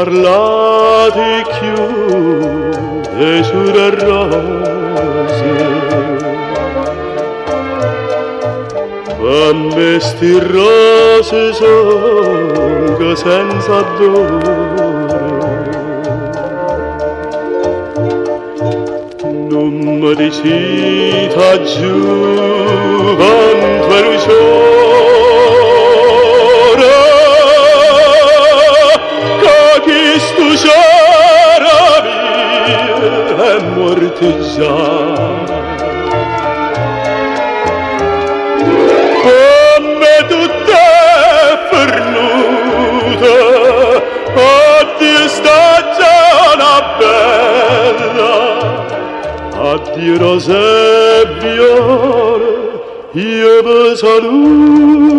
parlati più de sure rose, per me sti rose son che senza dolore. Non mi dicita giù quanto è l'usciore, che chi stu c'era via è morto già. Come tutta è pernuta, addio stagione bella, addio rose e viole, io vi saluto.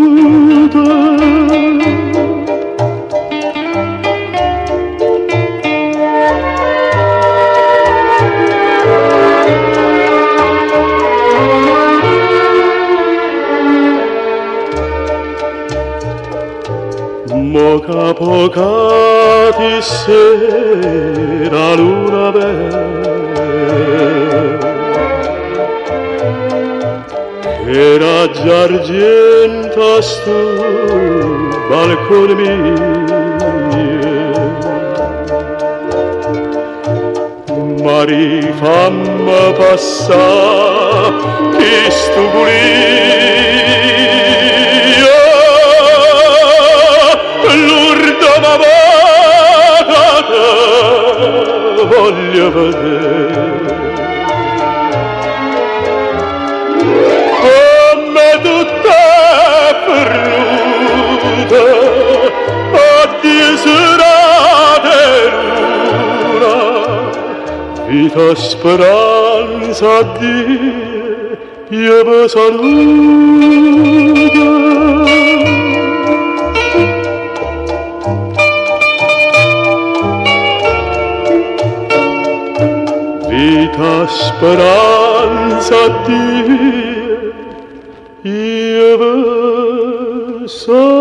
Moca poca di sera luna bella, era già argento sto balcone mio. Mari fammi passare che sto pulio, l'urdo m'amata voglio vedere. Come tutta è perduta, addio serate luna, vita speranza, addio, io vi saluto. Vita speranza, addio, io vi saluto.